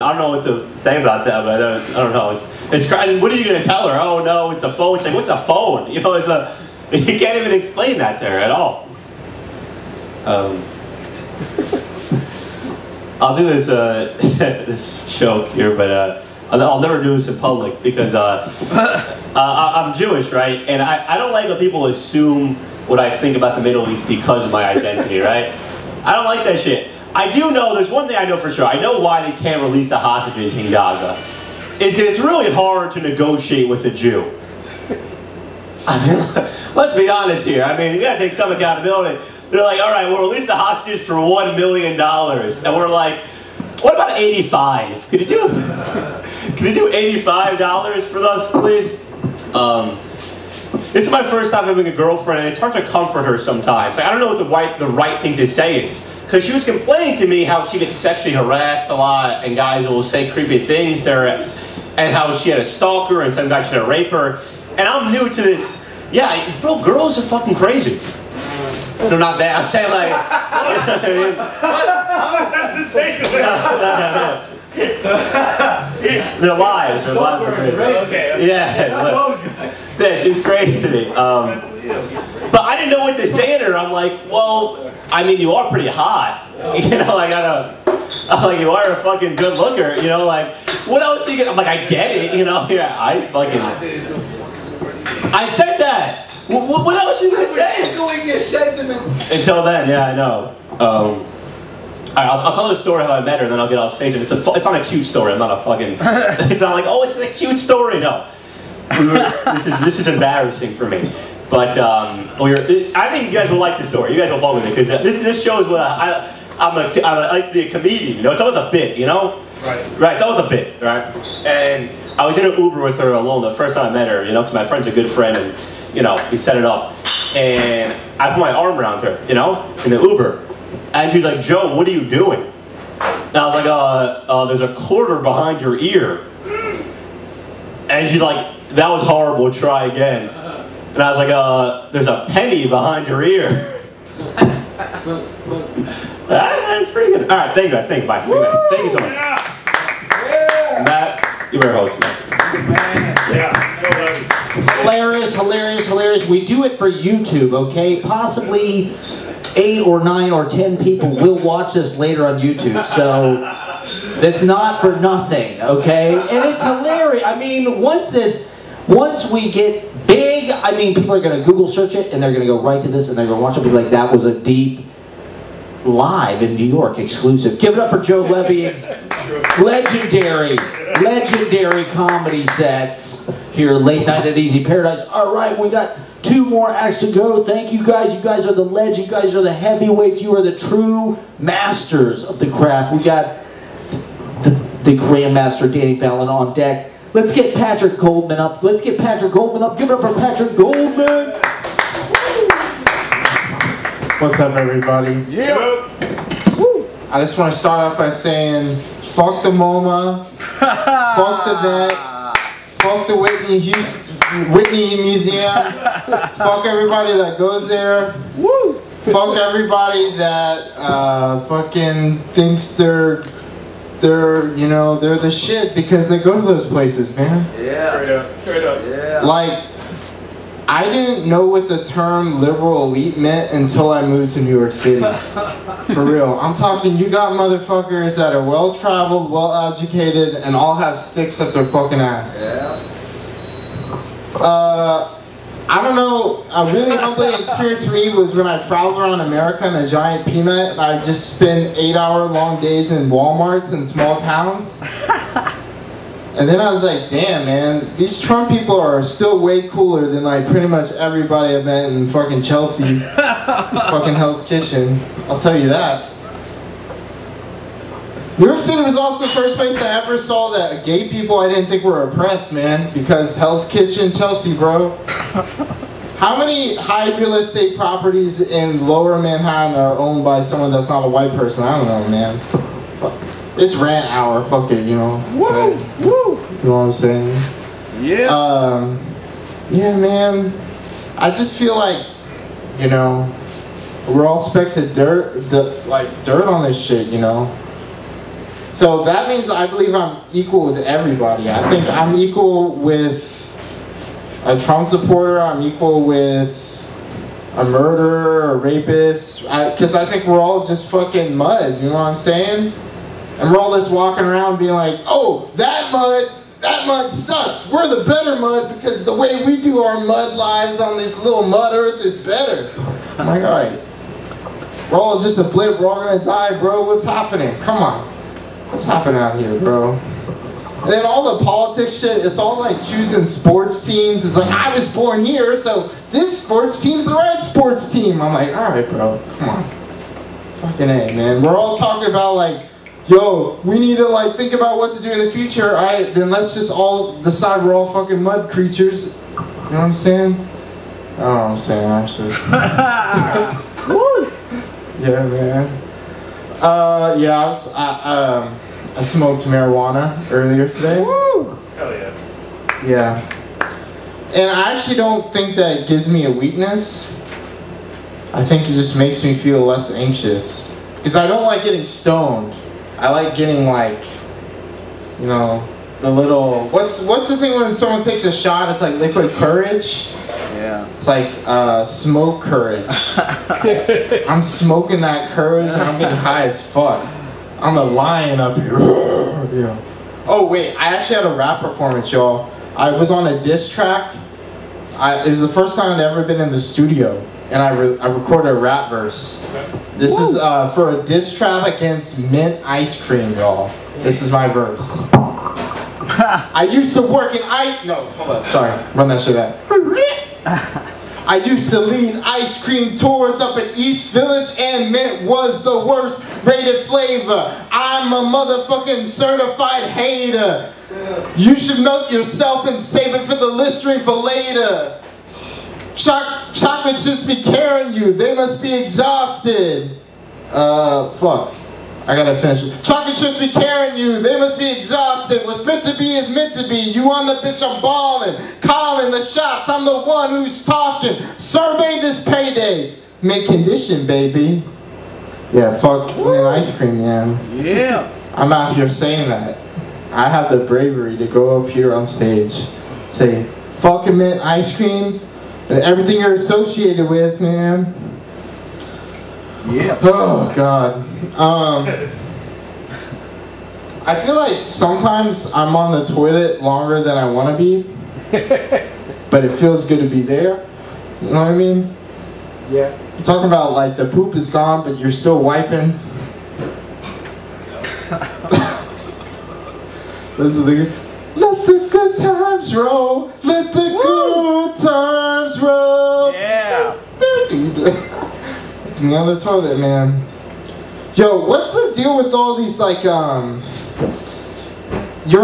I don't know what to say about that, but I don't know. It's crazy. What are you going to tell her? Oh no, it's a phone. She's like, what's a phone? You know, you can't even explain that there at all. I'll do this this joke here, but I'll never do this in public because I'm Jewish, right? And I don't like when people assume what I think about the Middle East because of my identity, right? I don't like that shit. I do know, there's one thing I know for sure. I know why they can't release the hostages in Gaza. It's because it's really hard to negotiate with a Jew. I mean, let's be honest here. I mean, you gotta take some accountability. They're like, all right, we'll release the hostages for $1 million. And we're like, what about 85? Could you do $85 for us, please? This is my first time having a girlfriend, and it's hard to comfort her sometimes. Like, I don't know what the right thing to say is. Because she was complaining to me how she gets sexually harassed a lot, and guys will say creepy things to her, and how she had a stalker, and some guy tried to rape her. And I'm new to this. Yeah, bro, girls are fucking crazy. They're not that. I'm saying like, you know what I mean? Their lives. Their lives are crazy. Okay. Yeah, she's crazy to me. But I didn't know what to say to her. I'm like, well, I mean, you are pretty hot. You know, like, I'm like, you are a fucking good looker. You know, like, what else are you gonna, I'm like, I get it, you know? Yeah, I said that. What else are you gonna say? Echoing your sentiments. Until then, yeah, I know. All right, I'll tell the story how I met her, and then I'll get off stage. And it's not a cute story. I'm not a fucking. It's not like, oh, it's a cute story. No, this is embarrassing for me. But I think you guys will like the story. You guys will follow with it because this shows what I like to be a comedian. You know, it's all about the bit. You know, right. It's all about the bit, right? And I was in an Uber with her alone the first time I met her. You know, because my friend's a good friend, and you know, we set it up, and I put my arm around her. You know, in the Uber. And she's like, Joe, what are you doing? And I was like, there's a quarter behind your ear. And she's like, that was horrible, try again. And I was like, there's a penny behind your ear. That's pretty good. All right, thank you guys, thank you, bye. Thank you so much. Yeah. Matt, you better host, Matt. Yeah. Hilarious, hilarious, hilarious. We do it for YouTube, okay? Possibly 8 or 9 or 10 people will watch this later on YouTube, so that's not for nothing, okay? And it's hilarious. I mean, once we get big, I mean, people are going to Google search it, and they're going to go right to this, and they're going to watch it and be like, that was a deep live in New York exclusive. Give it up for Joe Levy's legendary comedy sets here late night at Easy Paradise. All right, we got 2 more acts to go. Thank you guys. You guys are the legends. You guys are the heavyweights. You are the true masters of the craft. We got the Grandmaster Danny Fallon on deck. Let's get Patrick Goldman up. Let's get Patrick Goldman up. Give it up for Patrick Goldman. What's up, everybody? Yeah. I just want to start off by saying, fuck the MoMA, fuck the vet, fuck the Whitney Museum, fuck everybody that goes there, fuck everybody that fucking thinks they're the shit because they go to those places, man. Yeah. Straight up. Yeah. Like, I didn't know what the term liberal elite meant until I moved to New York City. For real. I'm talking, you got motherfuckers that are well-traveled, well-educated, and all have sticks up their fucking ass. Yeah. I don't know, a really humbling experience for me was when I traveled around America in a giant peanut, and I just spent 8-hour-long days in Walmarts in small towns. And then I was like, damn, man, these Trump people are still way cooler than like pretty much everybody I met in fucking Chelsea, fucking Hell's Kitchen. I'll tell you that. New York City was also the first place I ever saw that gay people I didn't think were oppressed, man, because Hell's Kitchen, Chelsea, bro. How many high real estate properties in lower Manhattan are owned by someone that's not a white person? I don't know, man. It's rant hour, fuck it, you know. Woo! Woo! You know what I'm saying? Yeah. Yeah, man. I just feel like, you know, we're all specks of dirt on this shit, you know. So that means I believe I'm equal with everybody. I think I'm equal with a Trump supporter. I'm equal with a murderer, a rapist. Because I think we're all just fucking mud. You know what I'm saying? And we're all just walking around being like, oh, that mud sucks. We're the better mud because the way we do our mud lives on this little mud earth is better. I'm like, all right. We're all just a blip. We're all gonna die, bro. What's happening? Come on. What's happening out here, bro? And then all the politics shit, it's all like choosing sports teams. It's like, I was born here, so this sports team's the right sports team. I'm like, all right, bro. Come on. Fucking A, man. We're all talking about like, yo, we need to like think about what to do in the future. All right, then let's just all decide we're all fucking mud creatures. You know what I'm saying? I don't know what I'm saying, actually. Yeah, man. Yeah, I smoked marijuana earlier today. Woo! Hell yeah. Yeah. And I actually don't think that gives me a weakness. I think it just makes me feel less anxious. Because I don't like getting stoned. I like getting like, you know, the little, what's the thing when someone takes a shot, it's like liquid courage? Yeah. It's like smoke courage. I'm smoking that courage and I'm getting high as fuck. I'm a lion up here. Yeah. Oh wait, I actually had a rap performance, y'all. I was on a diss track. It was the first time I'd ever been in the studio, and I recorded a rap verse. This is for a diss track against mint ice cream, y'all. This is my verse. I used to work in no, hold up, sorry, run that shit back. I used to lead ice cream tours up in East Village, and mint was the worst rated flavor. I'm a motherfucking certified hater. You should milk yourself and save it for the Listerine for later. Chocolates just be carrying you. They must be exhausted. Fuck. I gotta finish it. Chocolate chips be carrying you. They must be exhausted. What's meant to be is meant to be. You on the bitch, I'm balling. Calling the shots. I'm the one who's talking. Survey this payday. Make condition, baby. Yeah, fuck mint ice cream, man. Yeah. I'm out here saying that. I have the bravery to go up here on stage, say, fucking mint ice cream, and everything you're associated with, man. Yeah. Oh, God. I feel like sometimes I'm on the toilet longer than I want to be, but it feels good to be there. You know what I mean? Yeah. I'm talking about like the poop is gone, but you're still wiping. This is the let the good times roll. Let the good times roll. Yeah. It's me on the toilet, man. Yo, what's the deal with all these like you're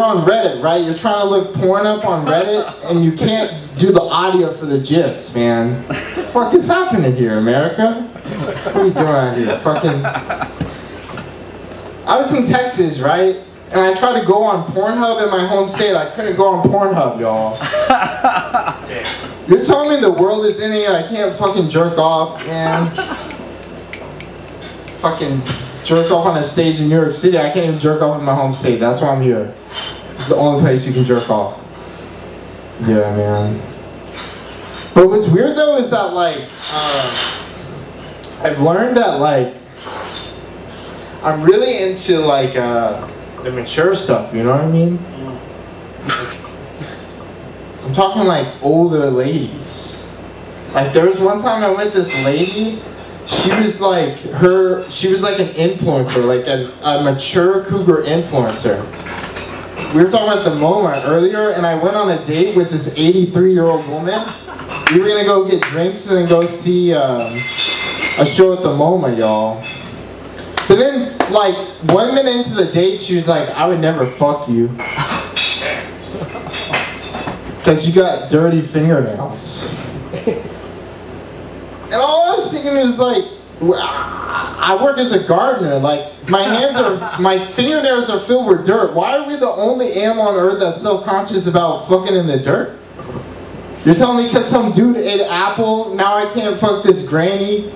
on Reddit, right? You're trying to look porn up on Reddit and you can't do the audio for the GIFs, man. What the fuck is happening here, America? What are you doing out here? Fucking I was in Texas, right? And I tried to go on Pornhub in my home state. I couldn't go on Pornhub, y'all. You're telling me the world is ending and I can't fucking jerk off, man? Fucking jerk off on a stage in New York City. I can't even jerk off in my home state. That's why I'm here. This is the only place you can jerk off. Yeah, man. But what's weird though is that like, I've learned that like, I'm really into like, the mature stuff, you know what I mean? I'm talking like older ladies. Like there was one time I met this lady, she was like an influencer, like a mature cougar influencer. We were talking about the MoMA earlier, and I went on a date with this 83-year-old woman. We were gonna go get drinks and then go see a show at the MoMA, y'all. But then, like, 1 minute into the date, she was like, I would never fuck you. Because you got dirty fingernails. And all I was thinking was like, I work as a gardener. Like, my fingernails are filled with dirt. Why are we the only animal on earth that's self-conscious about fucking in the dirt? You're telling me because some dude ate an apple, now I can't fuck this granny?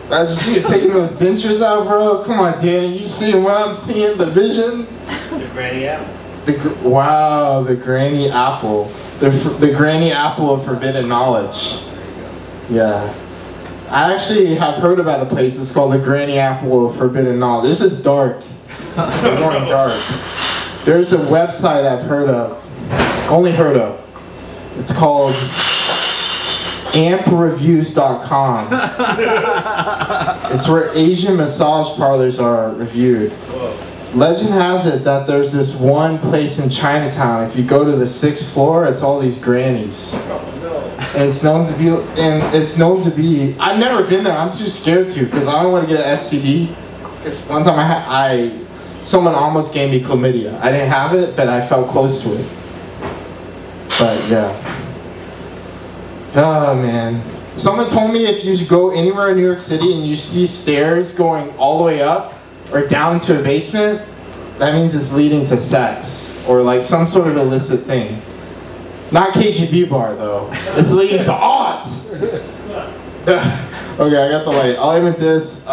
That's you taking those dentures out, bro. Come on, Danny. You seeing what I'm seeing? The vision. The granny apple. Wow, the granny apple. The granny apple of forbidden knowledge. Yeah. I actually have heard about a place that's called the Granny Apple of Forbidden Knowledge. This is dark. We're going dark. There's a website I've heard of. Only heard of. It's called ampreviews.com. It's where Asian massage parlors are reviewed. Legend has it that there's this one place in Chinatown. If you go to the 6th floor, it's all these grannies. And it's known to be, I've never been there. I'm too scared to because I don't want to get an STD. Because one time someone almost gave me chlamydia. I didn't have it, but I felt close to it. But yeah. Oh man. Someone told me if you go anywhere in New York City and you see stairs going all the way up or down into a basement, that means it's leading to sex or like some sort of illicit thing. Not KGB bar though. It's leading to odds. Okay, I got the light. I'll end with this.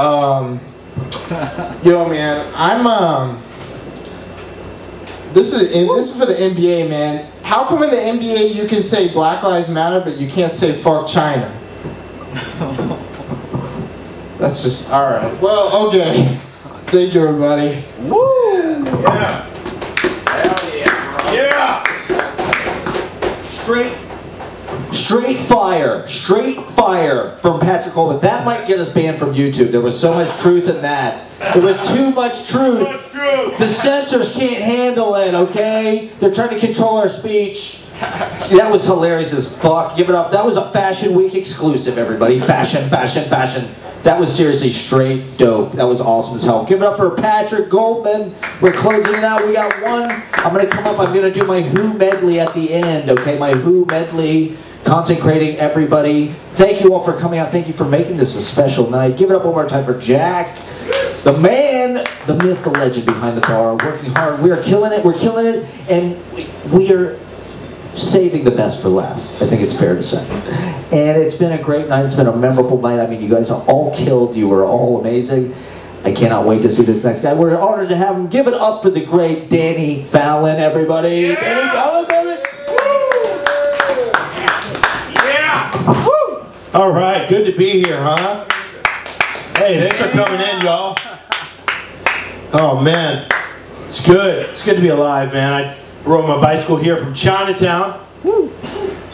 Yo man, this is for the NBA, man. How come in the NBA you can say Black Lives Matter but you can't say fuck China? That's just alright. Well, okay. Thank you everybody. Woo! Yeah. Hell yeah. Yeah! Straight fire from Patrick Coleman. That might get us banned from YouTube. There was so much truth in that. There was too much truth. The censors can't handle it, okay? They're trying to control our speech. That was hilarious as fuck. Give it up. That was a Fashion Week exclusive, everybody. Fashion. That was seriously straight dope. That was awesome as hell. Give it up for Patrick Goldman. We're closing it out. We got one. I'm going to come up. I'm going to do my Who medley at the end, okay? My Who medley, consecrating everybody. Thank you all for coming out. Thank you for making this a special night. Give it up one more time for Jack, the man, the myth, the legend behind the bar, working hard. We are killing it. We're killing it. And we are saving the best for last, I think it's fair to say. And it's been a great night. It's been a memorable night. I mean, you guys are all killed. You were all amazing. I cannot wait to see this next guy. We're honored to have him. Give it up for the great Danny Fallon, everybody. Yeah. Danny Fallon, baby. Yeah. Woo. All right, good to be here, huh? Hey, thanks for coming in, y'all. Oh man, it's good. It's good to be alive, man. I rode my bicycle here from Chinatown. Woo.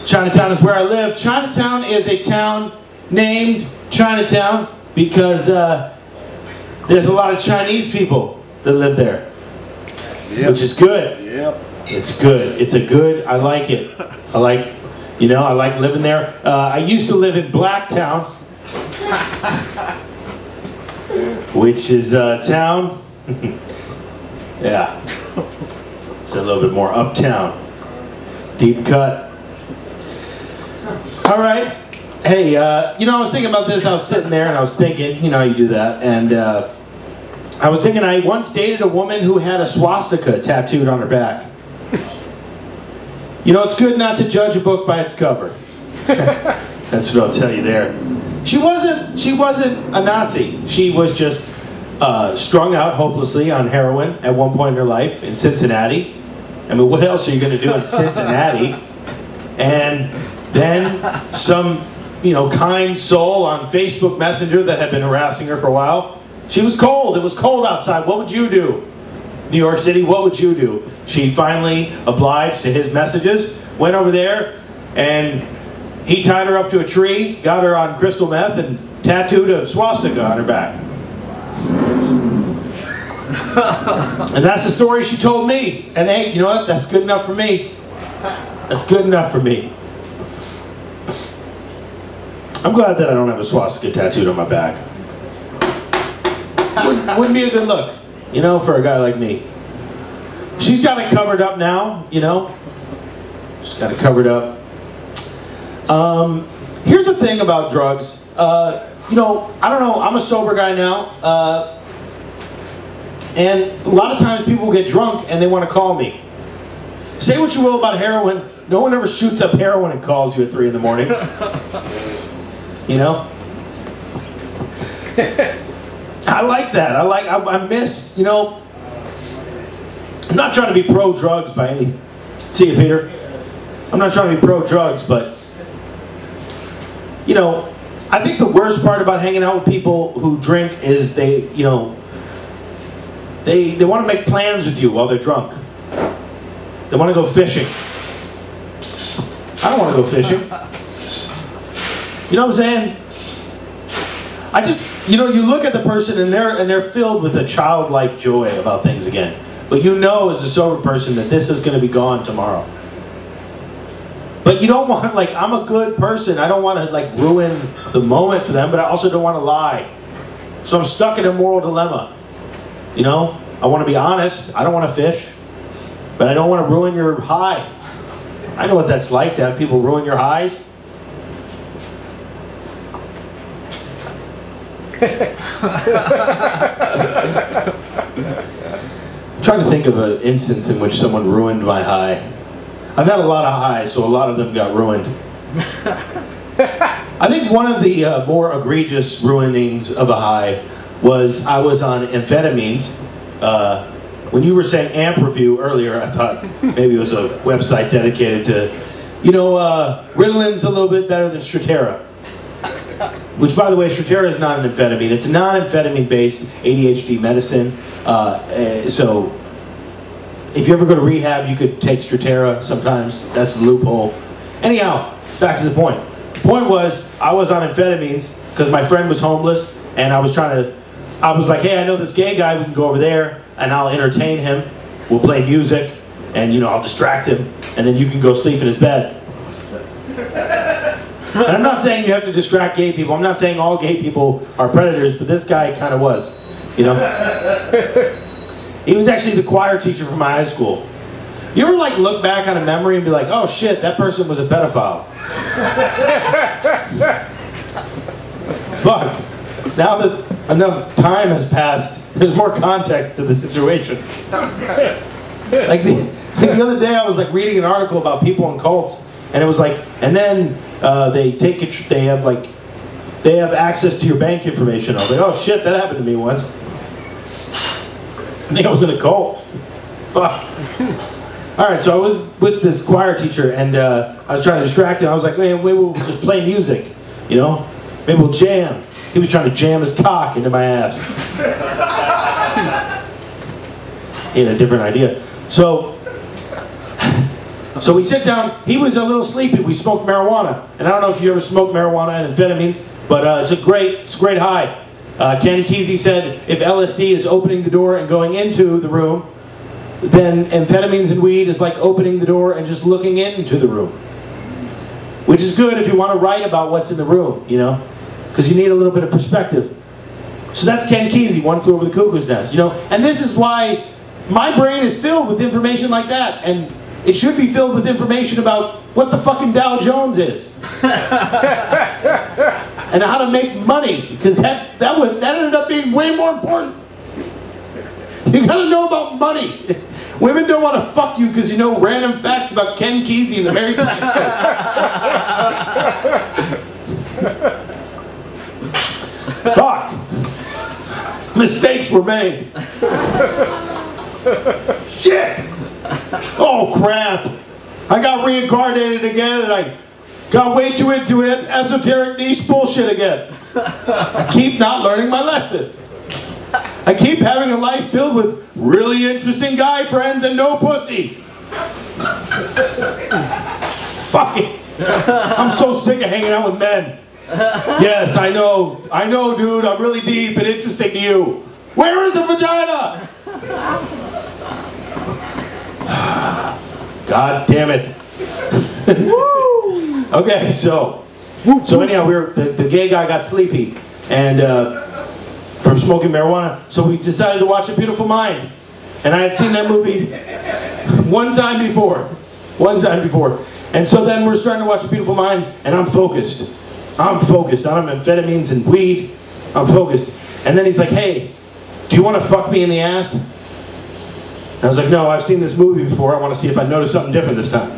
Chinatown is where I live. Chinatown is a town named Chinatown because there's a lot of Chinese people that live there, which is good. Yep. It's good. It's a good. I like it. I like living there. I used to live in Blacktown, which is a town. Yeah. It's a little bit more uptown. Deep cut. All right. Hey, I was thinking about this. I was sitting there and I was thinking, you know how you do that. And I was thinking I once dated a woman who had a swastika tattooed on her back. You know, it's good not to judge a book by its cover. That's what I'll tell you there. She wasn't a Nazi. She was just strung out hopelessly on heroin at one point in her life in Cincinnati. I mean, what else are you going to do in Cincinnati? And then some, kind soul on Facebook Messenger that had been harassing her for a while. She was cold. It was cold outside. What would you do? New York City, what would you do? She finally obliged to his messages, went over there, and he tied her up to a tree, got her on crystal meth, and tattooed a swastika on her back. And that's the story she told me. And hey, you know what? That's good enough for me. That's good enough for me. I'm glad that I don't have a swastika tattooed on my back. Wouldn't be a good look, for a guy like me. She's got it covered up now, She's got it covered up. Here's the thing about drugs. I don't know, I'm a sober guy now. And a lot of times people get drunk and they want to call me. Say what you will about heroin, no one ever shoots up heroin and calls you at 3 in the morning. You know? I like that. I miss, you know, I'm not trying to be pro-drugs by any, see you, Peter? I'm not trying to be pro-drugs, but, you know, I think the worst part about hanging out with people who drink is they, you know, they want to make plans with you while they're drunk. They want to go fishing. I don't want to go fishing. You know what I'm saying? I just, you know, you look at the person and they're filled with a childlike joy about things again. But you know as a sober person that this is going to be gone tomorrow. But you don't want, like, I'm a good person. I don't want to, like, ruin the moment for them, but I also don't want to lie. So I'm stuck in a moral dilemma. You know? I want to be honest. I don't want to fish. But I don't want to ruin your high. I know what that's like to have people ruin your highs. I'm trying to think of an instance in which someone ruined my high. I've had a lot of highs, so a lot of them got ruined. I think one of the more egregious ruinings of a high was I was on amphetamines. When you were saying amp review earlier, I thought maybe it was a website dedicated to, you know, Ritalin's a little bit better than Strattera. Which, by the way, Strattera is not an amphetamine. It's a non-amphetamine-based ADHD medicine. So if you ever go to rehab, you could take Strattera sometimes. That's the loophole. Anyhow, back to the point. The point was, I was on amphetamines because my friend was homeless, and I was like, hey, I know this gay guy, we can go over there, and I'll entertain him. We'll play music, and, you know, I'll distract him, and then you can go sleep in his bed. And I'm not saying you have to distract gay people. I'm not saying all gay people are predators, but this guy kind of was, you know? He was actually the choir teacher from my high school. You ever, like, look back on a memory and be like, oh shit, that person was a pedophile? Fuck. Now that enough time has passed, there's more context to the situation. Like the other day I was, like, reading an article about people in cults, and it was like, and then they have access to your bank information. I was like, oh shit, that happened to me once. I think I was in a cult. Fuck. Alright, so I was with this choir teacher, and I was trying to distract him. I was like, hey, maybe we'll just play music, you know? Maybe we'll jam. He was trying to jam his cock into my ass. He had a different idea. So we sit down. He was a little sleepy. We smoked marijuana. And I don't know if you ever smoked marijuana and amphetamines, but it's a great high. Ken Kesey said if LSD is opening the door and going into the room, then amphetamines and weed is like opening the door and just looking into the room. Which is good if you want to write about what's in the room, you know? Because you need a little bit of perspective. So that's Ken Kesey, One Flew Over the Cuckoo's Nest, you know? And this is why my brain is filled with information like that. And it should be filled with information about what the fucking Dow Jones is. And how to make money. Because that ended up being way more important. You gotta know about money. Women don't want to fuck you because you know random facts about Ken Kesey and the Mary Blackstones. Fuck. Mistakes were made. Shit. Oh crap. I got reincarnated again and I got way too into it. Esoteric niche bullshit again. I keep not learning my lesson. I keep having a life filled with really interesting guy friends and no pussy. Fuck it. I'm so sick of hanging out with men. Yes, I know, dude, I'm really deep and interesting to you. Where is the vagina? God damn it. Okay, so anyhow, the gay guy got sleepy and from smoking marijuana, so we decided to watch A Beautiful Mind. And I had seen that movie one time before. And so then we're starting to watch A Beautiful Mind, and I'm focused. I'm focused on amphetamines and weed. I'm focused. And then he's like, hey, do you want to fuck me in the ass? I was like, no, I've seen this movie before. I want to see if I notice something different this time.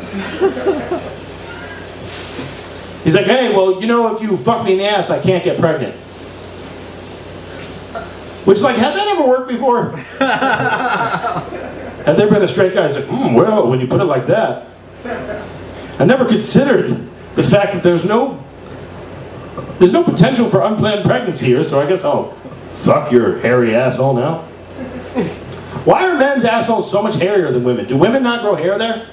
He's like, hey, well, you know, if you fuck me in the ass, I can't get pregnant. Which, like, had that ever worked before? Had there been a straight guy who's like, well, when you put it like that. I never considered the fact that there's no potential for unplanned pregnancy here, so I guess I'll fuck your hairy asshole now. Why are men's assholes so much hairier than women? Do women not grow hair there?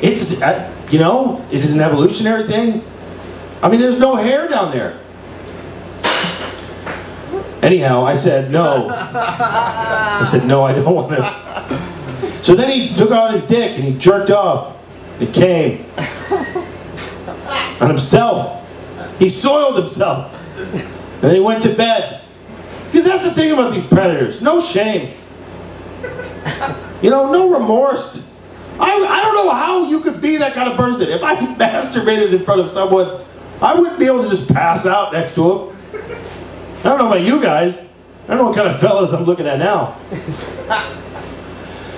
It's, you know, is it an evolutionary thing? I mean, there's no hair down there. Anyhow, I said no. I said, no, I don't want to. So then he took out his dick and he jerked off. It came. On himself. He soiled himself. And then he went to bed. Because that's the thing about these predators. No shame. You know, no remorse. I don't know how you could be that kind of person. If I masturbated in front of someone, I wouldn't be able to just pass out next to him. I don't know about you guys. I don't know what kind of fellas I'm looking at now.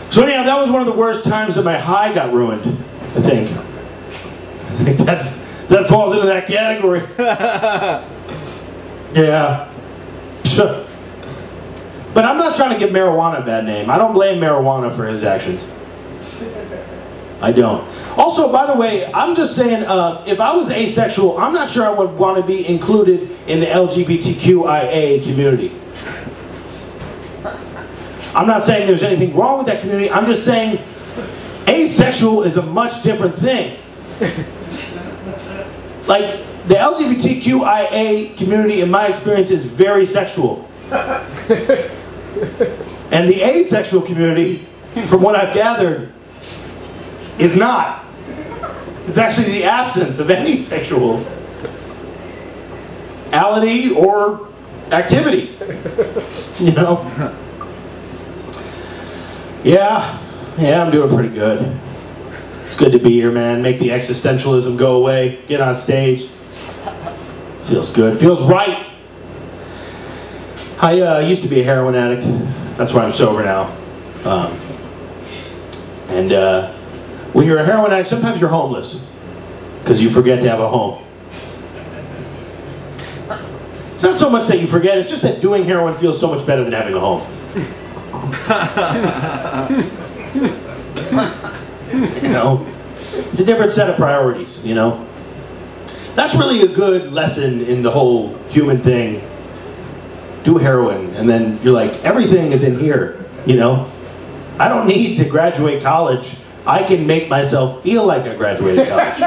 So anyhow, that was one of the worst times that my high got ruined, I think. I think that falls into that category. Yeah. But I'm not trying to give marijuana a bad name. I don't blame marijuana for his actions. I don't. Also, by the way, I'm just saying, if I was asexual, I'm not sure I would want to be included in the LGBTQIA community. I'm not saying there's anything wrong with that community. I'm just saying asexual is a much different thing. Like, the LGBTQIA community, in my experience, is very sexual. And the asexual community, from what I've gathered, is not. It's actually the absence of any sexuality or activity. You know? Yeah, I'm doing pretty good. It's good to be here, man. Make the existentialism go away. Get on stage. Feels good. Feels right. I used to be a heroin addict. That's why I'm sober now. When you're a heroin addict, sometimes you're homeless because you forget to have a home. It's not so much that you forget, it's just that doing heroin feels so much better than having a home. You know? It's a different set of priorities, you know? That's really a good lesson in the whole human thing. Do heroin, and then you're like, everything is in here, you know? I don't need to graduate college. I can make myself feel like I graduated college.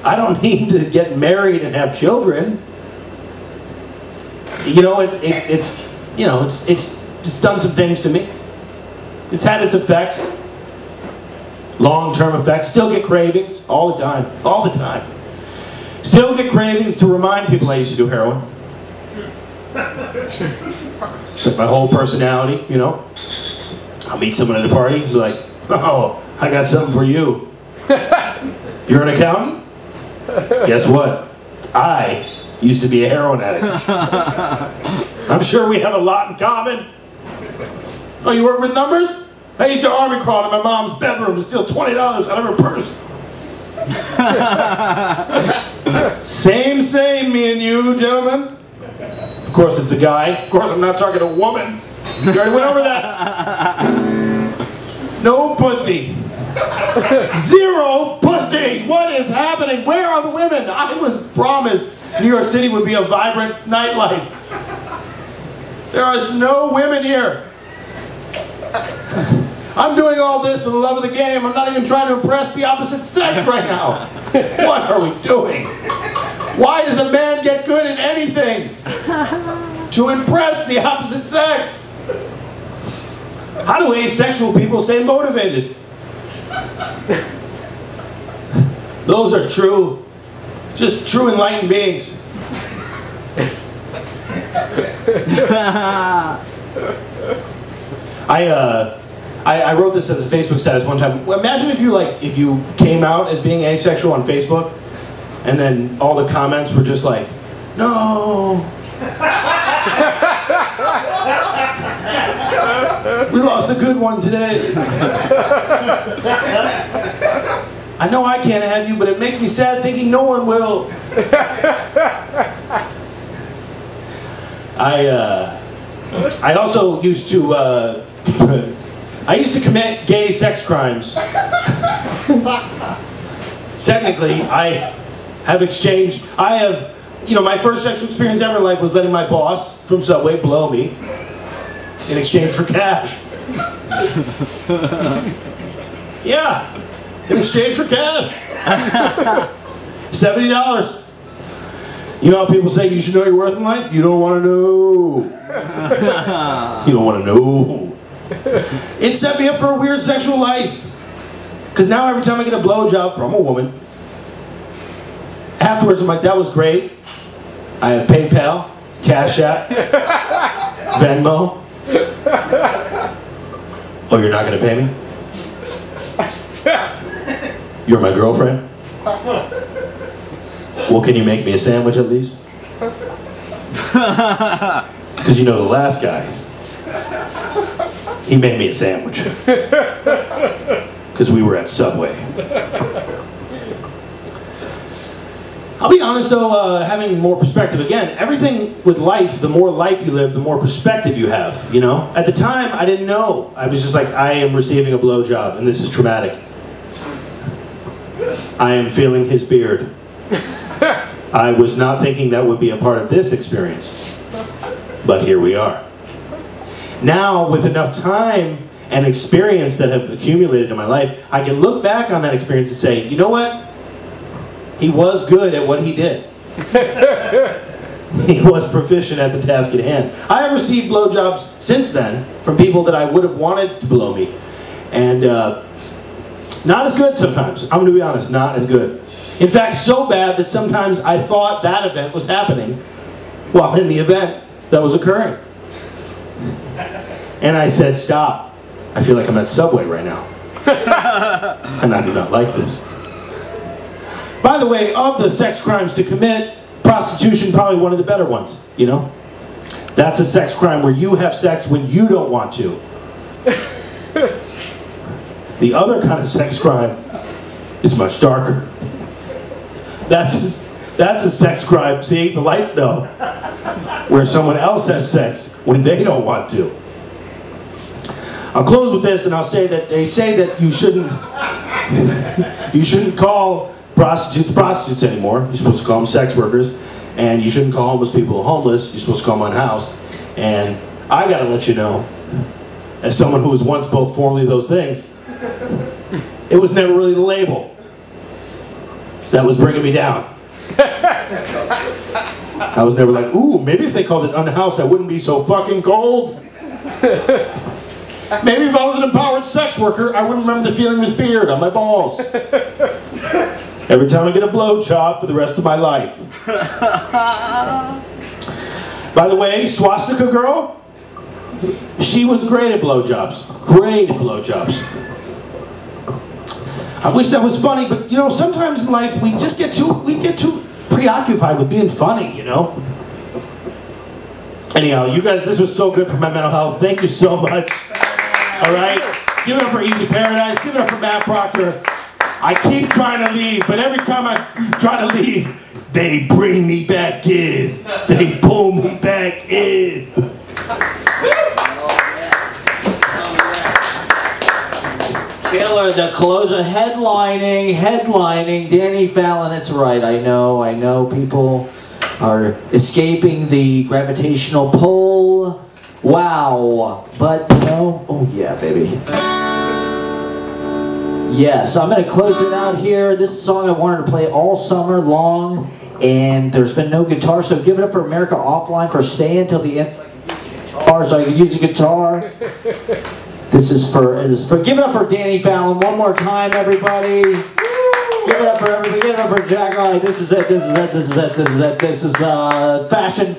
I don't need to get married and have children. You know, it's done some things to me. It's had its effects. Long-term effects. Still get cravings all the time. All the time. Still get cravings to remind people I used to do heroin. It's like my whole personality, you know. I'll meet someone at a party and be like, oh, I got something for you. You're an accountant? Guess what? I used to be a heroin addict. I'm sure we have a lot in common. Oh, you work with numbers? I used to army crawl to my mom's bedroom to steal $20 out of her purse. Same, me and you, gentlemen. Of course it's a guy. Of course I'm not talking to a woman. You already went over that. No pussy. Zero pussy. What is happening? Where are the women? I was promised New York City would be a vibrant nightlife. There is no women here. I'm doing all this for the love of the game. I'm not even trying to impress the opposite sex right now. What are we doing? Why does a man get good at anything? To impress the opposite sex. How do asexual people stay motivated? Those are true, just true enlightened beings. I wrote this as a Facebook status one time. Imagine if you came out as being asexual on Facebook, and then all the comments were just like, no. We lost a good one today. I know I can't have you, but it makes me sad thinking no one will. I also used to commit gay sex crimes. Technically, I have exchanged. My first sexual experience ever in life was letting my boss from Subway blow me in exchange for cash. Yeah, in exchange for cash. $70. You know how people say you should know your worth in life? You don't want to know. You don't want to know. It set me up for a weird sexual life. Because now every time I get a blowjob from a woman, afterwards I'm like, that was great. I have PayPal, Cash App, Venmo. Oh, you're not going to pay me? You're my girlfriend? Well, can you make me a sandwich at least? Because you know the last guy, he made me a sandwich. Because we were at Subway. I'll be honest though, having more perspective, again, everything with life, the more life you live, the more perspective you have, you know? At the time, I didn't know. I was just like, I am receiving a blowjob and this is traumatic. I am feeling his beard. I was not thinking that would be a part of this experience. But here we are. Now, with enough time and experience that have accumulated in my life, I can look back on that experience and say, you know what? He was good at what he did. He was proficient at the task at hand. I have received blowjobs since then from people that I would have wanted to blow me. And not as good sometimes. I'm going to be honest, not as good. In fact, so bad that sometimes I thought that event was happening while in the event that was occurring. And I said, stop. I feel like I'm at Subway right now. And I do not like this. By the way, of the sex crimes to commit, prostitution probably one of the better ones, you know? That's a sex crime where you have sex when you don't want to. The other kind of sex crime is much darker. That's a sex crime, see, the lights know, where someone else has sex when they don't want to. I'll close with this and I'll say that they say that you shouldn't call prostitutes anymore. You're supposed to call them sex workers, and you shouldn't call homeless people homeless. You're supposed to call them unhoused. And I gotta let you know, as someone who was once both formerly those things, it was never really the label that was bringing me down. I was never like, ooh, maybe if they called it unhoused, I wouldn't be so fucking cold. Maybe if I was an empowered sex worker, I wouldn't remember the feeling of his beard on my balls. Every time I get a blowjob for the rest of my life. By the way, Swastika Girl, she was great at blowjobs. Great at blowjobs. I wish that was funny, but you know, sometimes in life we get too preoccupied with being funny, you know? Anyhow, you guys, this was so good for my mental health. Thank you so much. All right? Give it up for Easy Paradise. Give it up for Matt Proctor. I keep trying to leave, but every time I try to leave, they bring me back in. They pull me back in. Killer, the closer, headlining, Danny Fallon. That's right, I know people are escaping the gravitational pull. Wow, but you know, oh yeah, baby. Yeah, so I'm going to close it out here. This is a song I wanted to play all summer long, and there's been no guitar, so give it up for America Offline for staying till the end so I can use the guitar. This is for give it up for Danny Fallon one more time, everybody. Give it up for everybody. Give it up for Jack. All right, this is it. This is fashion.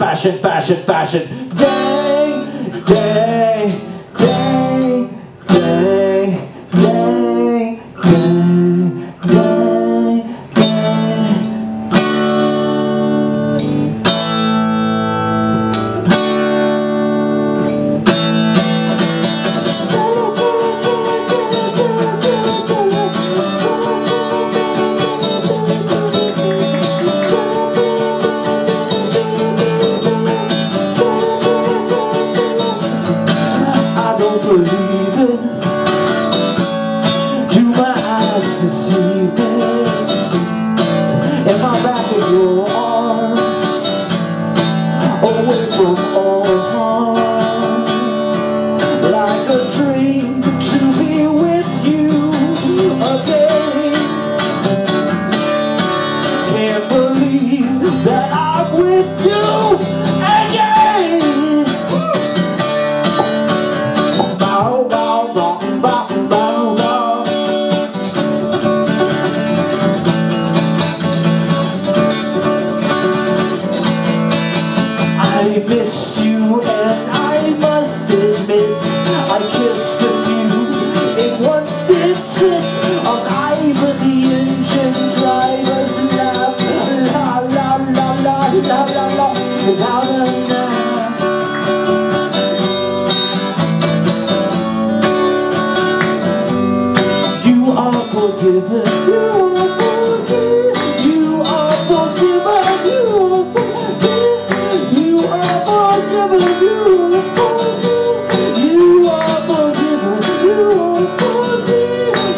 away from all harm, like a dream to be with you again. Can't believe that I'm with you again. Bow, bow, bow, bow, bow, bow. I missed you and I must admit I kissed a few in one instance of either the engine driver's lap. La la la la la la la la la la. You are forgiven. You are forgiven. You are forgiven. You are forgiven. You are forgiven. Forgiven.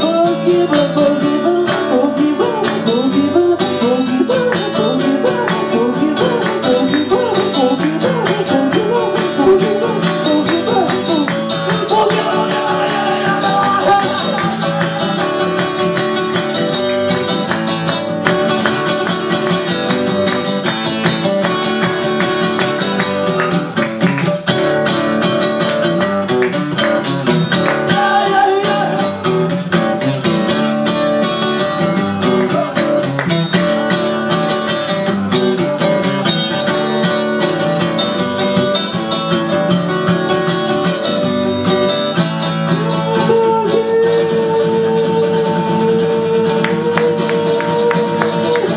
Forgiven. Forgiven. Forgiven.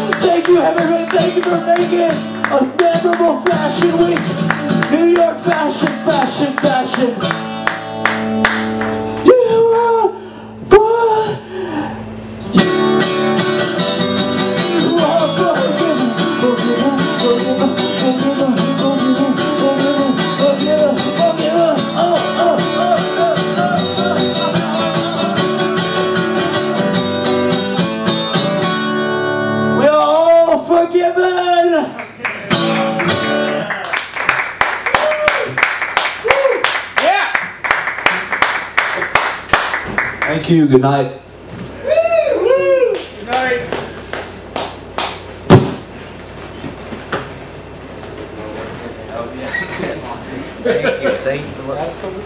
Thank you for making a memorable fashion week. New York fashion, fashion, fashion. You are forgiven. Forgiven, forgiven, forgiven, forgiven, forgiven, forgiven, forgiven. We are all forgiven. Thank you. Good night. Good night. Thank you. Thank you for Absolutely.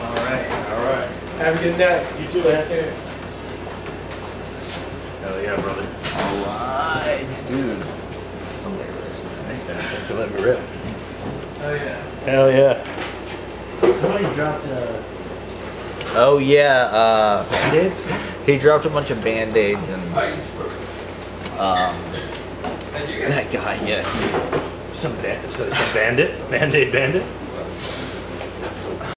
All right. All right. Have a good night. You too, man. Hell yeah, brother. Alright, dude. Thanks for letting me rip. Oh yeah. Hell yeah. Somebody dropped Oh yeah, Band-Aids? he dropped a bunch of Band-Aids and that guy, yeah. Some bandit? Band-Aid bandit?